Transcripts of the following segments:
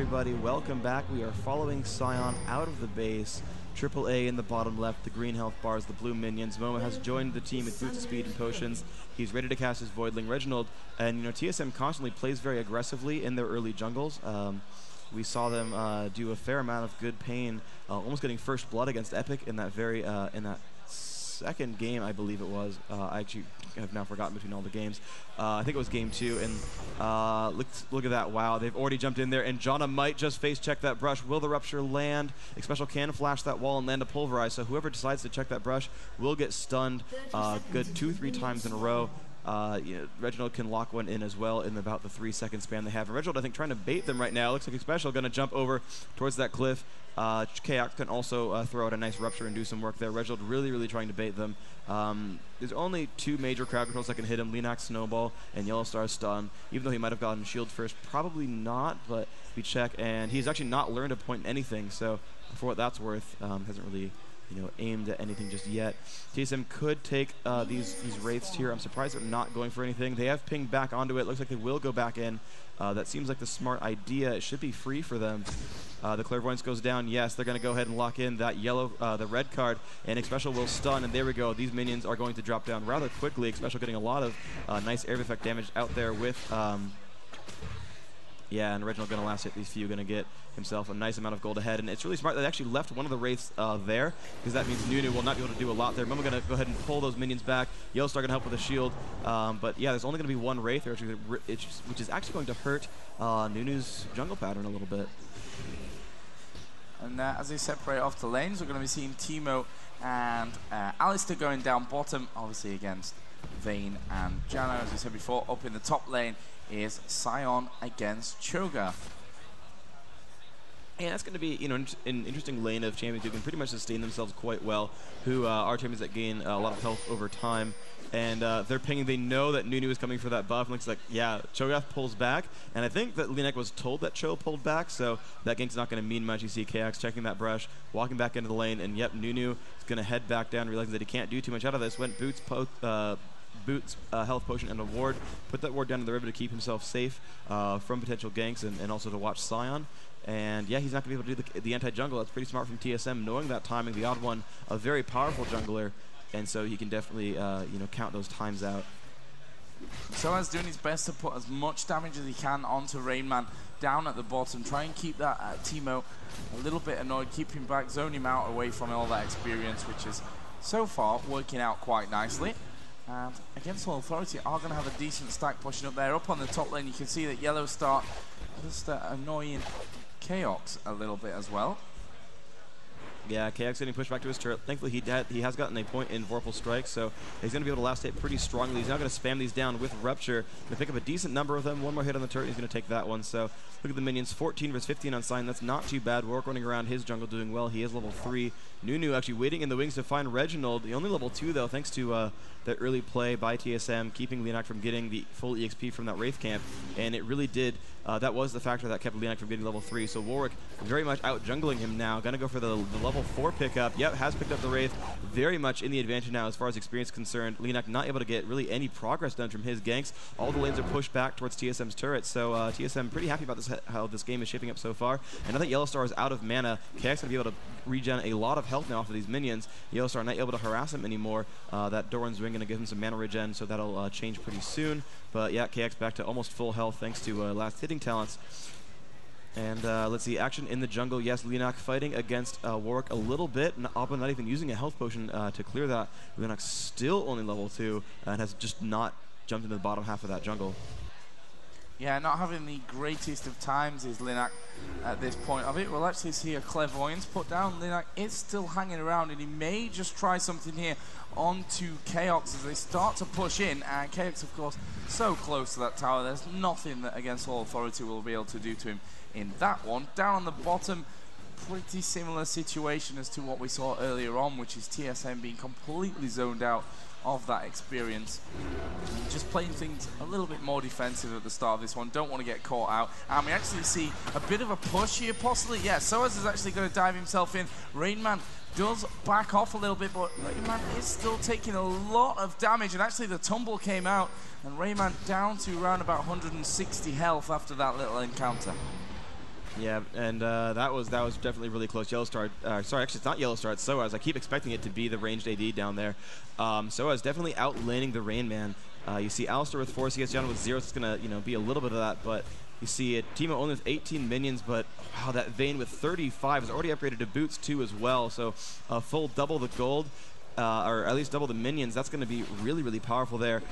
everybody? Welcome back. We are following Sion out of the base. aAA in the bottom left, the green health bars, the blue minions. Momo has joined the team with boots of speed and potions. He's ready to cast his Voidling Reginald. And, you know, TSM constantly plays very aggressively in their early jungles. We saw them do a fair amount of good pain, almost getting first blood against Epic in that very in that second game, I believe it was. I actually have now forgotten between all the games. I think it was game 2, and look at that. Wow, they've already jumped in there, and Janna might just face check that brush. Will the Rupture land? Xpecial can flash that wall and land a Pulverize, so whoever decides to check that brush will get stunned good 2-3 times in a row. Reginald can lock one in as well in about the 3-second span they have. And Reginald, I think, trying to bait them right now. Looks like Xpecial going to jump over towards that cliff. aAa can also throw out a nice Rupture and do some work there. Reginald really trying to bait them. There's only 2 major crowd controls that can hit him, LeNac Snowball and Yellowstar Stun. Even though he might have gotten Shield first, probably not, but we check. And he's actually not learned to point anything, so for what that's worth, hasn't really aimed at anything just yet. TSM could take these Wraiths here. I'm surprised they're not going for anything. They have pinged back onto it. Looks like they will go back in. That seems like the smart idea. It should be free for them. The Clairvoyance goes down. Yes, they're going to go ahead and lock in that yellow, the red card, and Xpecial will stun, and there we go. These minions are going to drop down rather quickly. Xpecial getting a lot of nice air effect damage out there with... yeah, and Reginald going to last hit these few, going to get himself a nice amount of gold ahead. And it's really smart that they actually left one of the Wraiths there, because that means Nunu will not be able to do a lot there. Momo going to go ahead and pull those minions back. Yellowstar going to help with a shield. But yeah, there's only going to be one Wraith, which is actually going to hurt Nunu's jungle pattern a little bit. And as they separate off the lanes, we're going to be seeing Teemo and Alistair going down bottom, obviously against Vayne and Janna. As we said before, up in the top lane is Sion against Cho'Gath. Yeah, that's going to be an interesting lane of champions who can pretty much sustain themselves quite well, who are champions that gain a lot of health over time. And they're pinging. They know that Nunu is coming for that buff. And looks like, yeah, Cho'Gath pulls back. And I think that LeNac was told that Cho pulled back, so that gank's not going to mean much. You see KX checking that brush, walking back into the lane, and yep, Nunu is going to head back down, realizing that he can't do too much out of this. Went Boots, health potion, and a ward. Put that ward down in the river to keep himself safe from potential ganks and also to watch Sion. And yeah, he's not going to be able to do the anti-jungle. That's pretty smart from TSM, knowing that timing. The odd one, a very powerful jungler, and so he can definitely count those times out. Soaz doing his best to put as much damage as he can onto Rainman down at the bottom. Try and keep that Teemo a little bit annoyed, keep him back, zone him out away from all that experience, which is so far working out quite nicely. And against All Authority are going to have a decent stack pushing up there. Up on the top lane, you can see that Yellowstar just annoying Chaos a little bit as well. Yeah, KX getting pushed back to his turret. Thankfully, he has gotten a point in Vorpal Strike, so he's going to be able to last hit pretty strongly. He's now going to spam these down with Rupture. Going to pick up a decent number of them. One more hit on the turret, he's going to take that one. So look at the minions, 14 versus 15 on Sion. That's not too bad. Warwick running around his jungle doing well. He is level 3. Nunu actually waiting in the wings to find Reginald. The only level 2, though, thanks to the early play by TSM, keeping LeNac from getting the full EXP from that Wraith camp. And it really did. That was the factor that kept LeNac from getting level 3. So Warwick very much out jungling him now. Going to go for the level 4 pickup. Yep, has picked up the Wraith. Very much in the advantage now as far as experience is concerned. LeNac not able to get really any progress done from his ganks. All the lanes are pushed back towards TSM's turret. So TSM pretty happy about this, how this game is shaping up so far. And now that Yellowstar is out of mana, KX going to be able to regen a lot of health now off of these minions. Yellowstar not able to harass him anymore. That Doran's Ring going to give him some mana regen, so that'll change pretty soon. But yeah, KX back to almost full health thanks to last hitting talents. And let's see, action in the jungle. Yes, LeNac fighting against Warwick a little bit. Abba not even using a health potion to clear that. LeNac still only level 2 and has just not jumped into the bottom half of that jungle. Yeah, not having the greatest of times is LeNac at this point of it. We'll actually see a Clairvoyance put down. LeNac is still hanging around, and he may just try something here onto Chaos as they start to push in. And Chaos, of course, so close to that tower. There's nothing that Against All Authority will be able to do to him in that one. Down on the bottom, pretty similar situation as to what we saw earlier on, which is TSM being completely zoned out of that experience. Just playing things a little bit more defensive at the start of this one. Don't want to get caught out. And we actually see a bit of a push here, possibly. Yeah, Soaz is actually going to dive himself in. Rainman does back off a little bit, but Rainman is still taking a lot of damage. And actually the tumble came out, and Rainman down to around about 160 health after that little encounter. Yeah, and that was definitely really close. Yellowstar, sorry, actually it's not Yellowstar, it's SOAS. I keep expecting it to be the ranged AD down there. SOAS definitely outlaning the Rain Man. You see Alistar with 4, so he gets down with 0, so it's going to be a little bit of that, but you see Teemo only with 18 minions, but wow, that Vayne with 35 is already upgraded to boots too as well, so full double the gold, or at least double the minions. That's going to be really, really powerful there.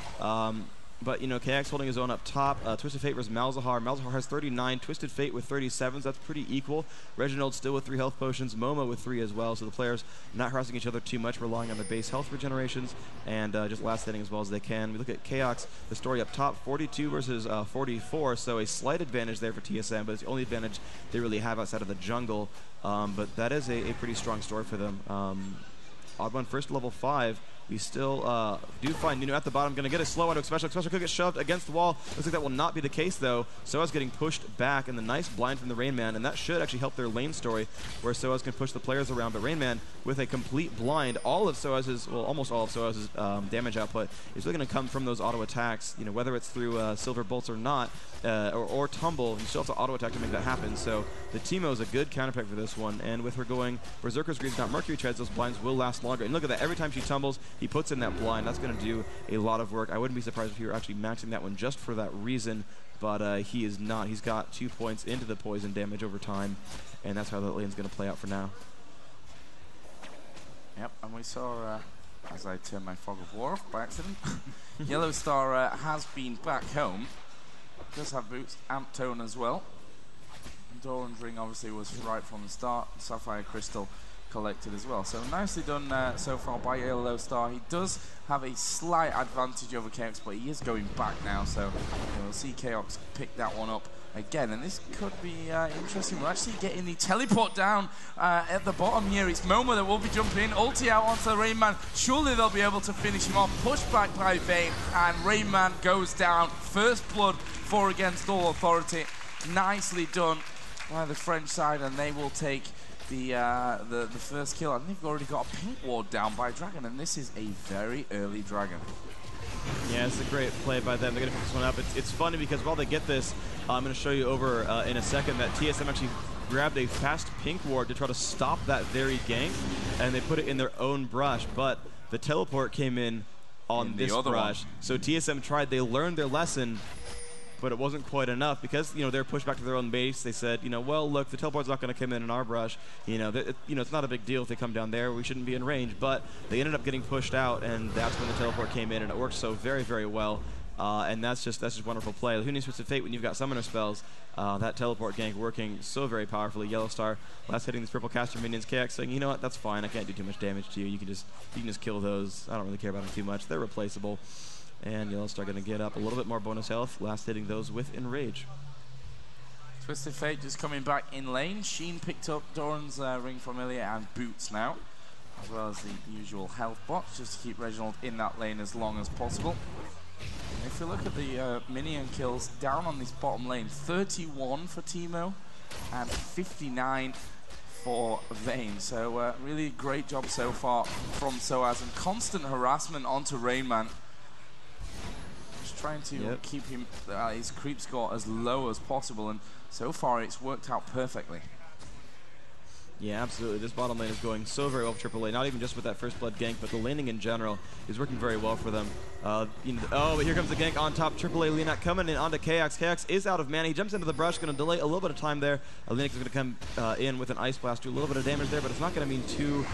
But, KX holding his own up top. Twisted Fate versus Malzahar. Malzahar has 39. Twisted Fate with 37. So that's pretty equal. Reginald still with 3 health potions. Momo with 3 as well. So the players not harassing each other too much, relying on their base health regenerations and just last hitting as well as they can. We look at KX, the story up top, 42 versus 44. So a slight advantage there for TSM, but it's the only advantage they really have outside of the jungle. But that is a pretty strong story for them. Odd one first level 5. We still do find Nunu at the bottom. Going to get a slow auto special. Special could get shoved against the wall. Looks like that will not be the case, though. SOAS getting pushed back, and the nice blind from the Rain Man, and that should actually help their lane story, where SOAS can push the players around. But Rain Man, with a complete blind, all of SOAS's, well, almost all of SOAS's damage output is really going to come from those auto attacks. Whether it's through Silver Bolts or not, or Tumble, you still have to auto attack to make that happen. So the Teemo is a good counterpick for this one, and with her going Berserker's Greaves, not Mercury Treads, those blinds will last longer. And look at that, every time she tumbles, he puts in that blind. That's going to do a lot of work. I wouldn't be surprised if he were actually maxing that one just for that reason, but he is not. He's got 2 points into the poison damage over time, and that's how that lane's going to play out for now. Yep, and we saw, as I turned my Fog of War off by accident, Yellowstar has been back home. Does have boots, amp tone as well. Doran's ring obviously was right from the start. Sapphire Crystal collected as well. So nicely done so far by Yellowstar. He does have a slight advantage over Chaos, but he is going back now. So we'll see Chaos pick that one up again. And this could be interesting. We're actually getting the teleport down at the bottom here. It's Momo that will be jumping in. Ulti out onto the Rain Man. Surely they'll be able to finish him off. Pushed back by Vayne. And Rain Man goes down. First blood for Against All Authority. Nicely done by the French side, and they will take the first kill. And they've already got a pink ward down by Dragon, and this is a very early Dragon. Yeah, it's a great play by them. They're going to pick this one up. It's funny because while they get this, I'm going to show you over in a second that TSM actually grabbed a fast pink ward to try to stop that very gank, and they put it in their own brush, but the teleport came in on this brush. So TSM tried, they learned their lesson, but it wasn't quite enough because, they're pushed back to their own base. They said, well, look, the teleport's not going to come in our brush. It's not a big deal if they come down there. We shouldn't be in range. But they ended up getting pushed out, and that's when the teleport came in, and it worked so very, very well. And that's just wonderful play. Who needs Twisted Fate when you've got summoner spells? That teleport gank working so very powerfully. Yellowstar last hitting these purple caster minions. KX saying, you know what, that's fine. I can't do too much damage to you. You can just kill those. I don't really care about them too much. They're replaceable. And Yellowstar going to get up a little bit more bonus health, last hitting those with Enrage. Twisted Fate just coming back in lane. Sheen picked up Doran's ring familiar and boots now, as well as the usual health box, just to keep Reginald in that lane as long as possible. And if you look at the minion kills down on this bottom lane, 31 for Teemo and 59 for Vayne. So really great job so far from SOAS, and constant harassment onto Rain Man. Trying to keep him his creep score as low as possible, and so far it's worked out perfectly. Yeah, absolutely. This bottom lane is going so very well for AAA, not even just with that first blood gank, but the laning in general is working very well for them. But here comes the gank on top. AAA Linak coming in onto KX. KX is out of mana. He jumps into the brush, going to delay a little bit of time there. Linak is going to come in with an Ice Blast, do a little bit of damage there, but it's not going to mean too